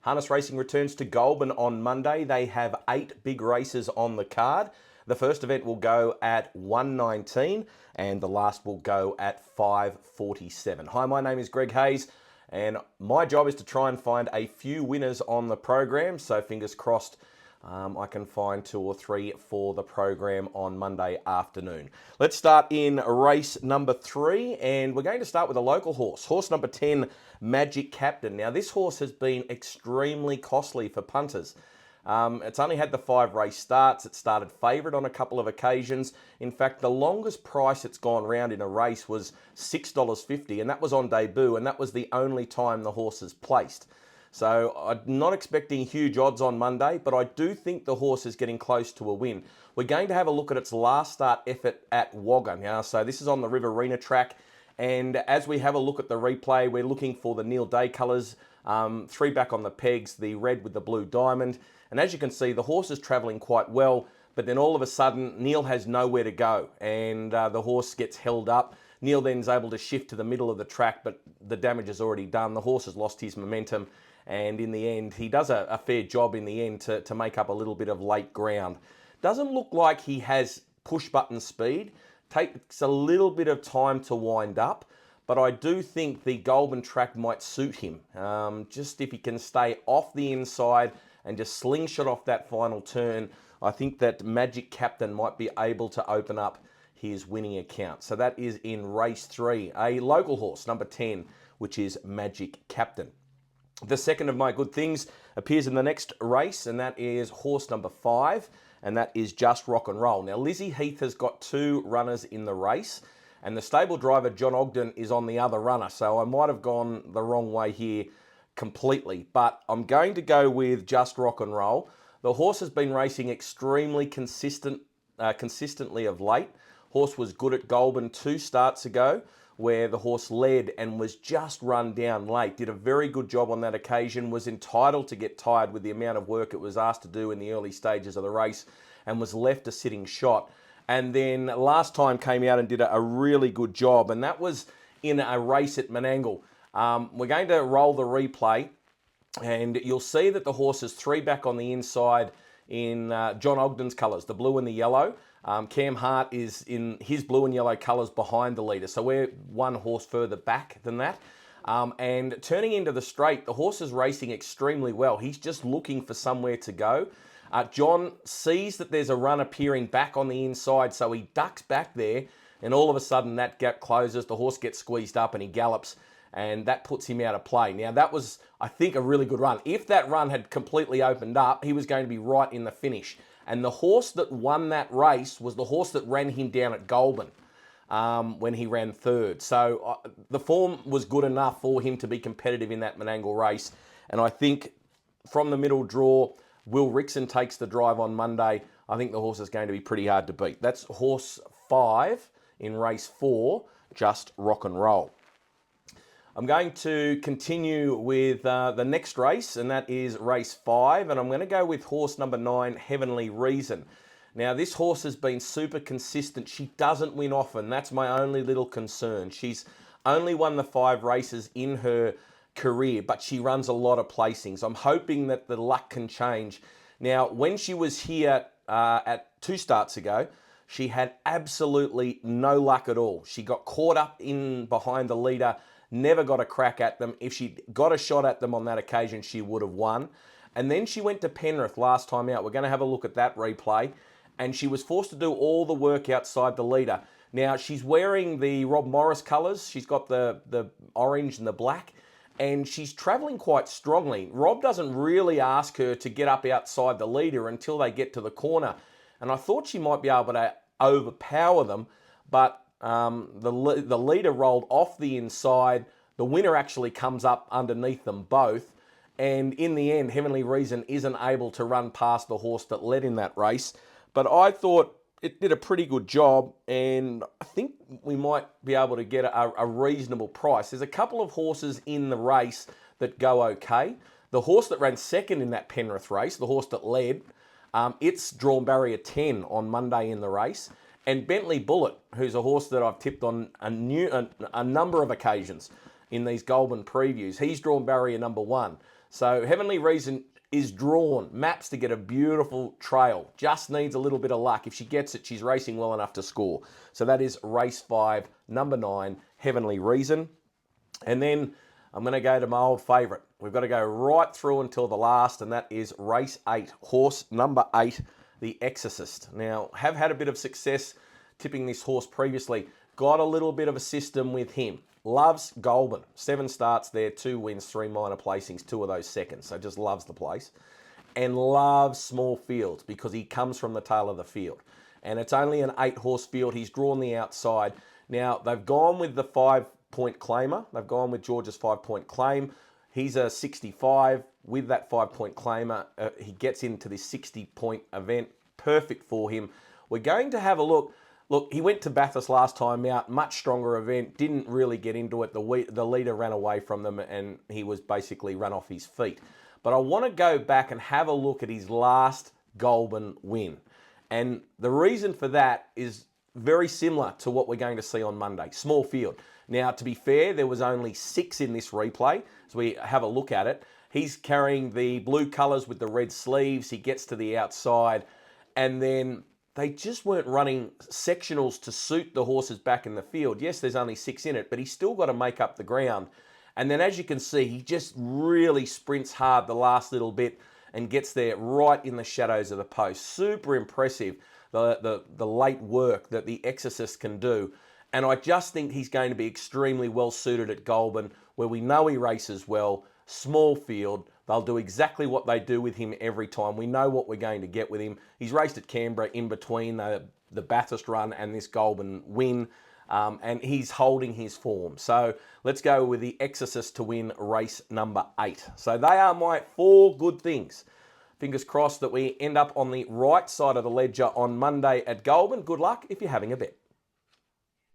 Harness Racing returns to Goulburn on Monday. They have 8 big races on the card. The first event will go at 1:19 and the last will go at 5:47. Hi, my name is Greg Hayes and my job is to try and find a few winners on the program. So fingers crossed I can find 2 or 3 for the program on Monday afternoon. Let's start in race number 3, and we're going to start with a local horse. Horse number 10, Magic Captain. Now this horse has been extremely costly for punters. It's only had the 5 race starts. It started favourite on a couple of occasions. In fact, the longest price it's gone round in a race was $6.50, and that was on debut, and that was the only time the horse has placed. So I'm not expecting huge odds on Monday, but I do think the horse is getting close to a win. We're going to have a look at its last start effort at Wagga. Now, so this is on the Riverina track, and as we have a look at the replay, we're looking for the Neil Day colours, 3 back on the pegs, the red with the blue diamond. And as you can see, the horse is travelling quite well, but then all of a sudden, Neil has nowhere to go, and the horse gets held up. Neil then is able to shift to the middle of the track, but the damage is already done. The horse has lost his momentum, and in the end, he does a fair job in the end to make up a little bit of late ground. Doesn't look like he has push-button speed. Takes a little bit of time to wind up, but I do think the Goulburn track might suit him. Just if he can stay off the inside and just slingshot off that final turn, I think that Magic Captain might be able to open up his winning account. So that is in race 3, a local horse, number 10, which is Magic Captain. The second of my good things appears in the next race, and that is horse number 5, and that is Just Rock and Roll. Now, Lizzie Heath has got 2 runners in the race, and the stable driver, John Ogden, is on the other runner, so I might have gone the wrong way here completely, but I'm going to go with Just Rock and Roll. The horse has been racing extremely consistently of late. Horse was good at Goulburn 2 starts ago, where the horse led and was just run down late. Did a very good job on that occasion, was entitled to get tired with the amount of work it was asked to do in the early stages of the race, and was left a sitting shot. And then last time came out and did a really good job, and that was in a race at Menangle. We're going to roll the replay, and you'll see that the horse is 3 back on the inside in John Ogden's colours, the blue and the yellow. Cam Hart is in his blue and yellow colours behind the leader, so we're 1 horse further back than that. And turning into the straight, the horse is racing extremely well. He's just looking for somewhere to go. John sees that there's a run appearing back on the inside, so he ducks back there, and all of a sudden that gap closes, the horse gets squeezed up and he gallops, and that puts him out of play. Now that was, I think, a really good run. If that run had completely opened up, he was going to be right in the finish. And the horse that won that race was the horse that ran him down at Goulburn when he ran 3rd. So the form was good enough for him to be competitive in that Menangle race. And I think from the middle draw, Will Rickson takes the drive on Monday. I think the horse is going to be pretty hard to beat. That's horse 5 in race 4, Just Rock and Roll. I'm going to continue with the next race, and that is race 5, and I'm going to go with horse number 9, Heavenly Reason. Now, this horse has been super consistent. She doesn't win often. That's my only little concern. She's only won the 5 races in her career, but she runs a lot of placings. I'm hoping that the luck can change. Now, when she was here at 2 starts ago, she had absolutely no luck at all. She got caught up in behind the leader, never got a crack at them. If she got a shot at them on that occasion, she would have won. And then she went to Penrith last time out. We're going to have a look at that replay. And she was forced to do all the work outside the leader. Now, she's wearing the Rob Morris colours. She's got the orange and the black. And she's travelling quite strongly. Rob doesn't really ask her to get up outside the leader until they get to the corner. And I thought she might be able to overpower them, but the leader rolled off the inside. The winner actually comes up underneath them both. And in the end, Heavenly Reason isn't able to run past the horse that led in that race. But I thought it did a pretty good job, and I think we might be able to get a reasonable price. There's a couple of horses in the race that go okay. The horse that ran second in that Penrith race, the horse that led, it's drawn barrier 10 on Monday in the race. And Bentley Bullet, who's a horse that I've tipped on a number of occasions in these Goulburn previews, he's drawn barrier number 1. So Heavenly Reason is drawn, maps to get a beautiful trail, just needs a little bit of luck. If she gets it, she's racing well enough to score. So that is race 5, number 9, Heavenly Reason. And then I'm going to go to my old favourite. We've got to go right through until the last, and that is race 8, horse number 8, the Exorcist. Now, have had a bit of success tipping this horse previously. Got a little bit of a system with him. Loves Goulburn. 7 starts there, 2 wins, 3 minor placings, 2 of those seconds. So just loves the place. And loves small fields because he comes from the tail of the field. And it's only an 8-horse field. He's drawn the outside. Now, they've gone with the 5-point claimer. They've gone with George's 5-point claim. He's a 65 with that 5-point claimer. He gets into this 60-point event. Perfect for him. We're going to have a look. Look, he went to Bathurst last time out, much stronger event, didn't really get into it. The leader ran away from them and he was basically run off his feet. But I want to go back and have a look at his last Goulburn win. And the reason for that is very similar to what we're going to see on Monday, small field. Now, to be fair, there was only 6 in this replay, so we have a look at it. He's carrying the blue colours with the red sleeves. He gets to the outside, and then they just weren't running sectionals to suit the horses back in the field. Yes, there's only 6 in it, but he's still got to make up the ground. And then as you can see, he just really sprints hard the last little bit and gets there right in the shadows of the post. Super impressive, the late work that the Exorcist can do. And I just think he's going to be extremely well suited at Goulburn, where we know he races well, small field. They'll do exactly what they do with him every time. We know what we're going to get with him. He's raced at Canberra in between the Bathurst run and this Goulburn win, and he's holding his form. So let's go with the Exorcist to win race number 8. So they are my 4 good things. Fingers crossed that we end up on the right side of the ledger on Monday at Goulburn. Good luck if you're having a bet.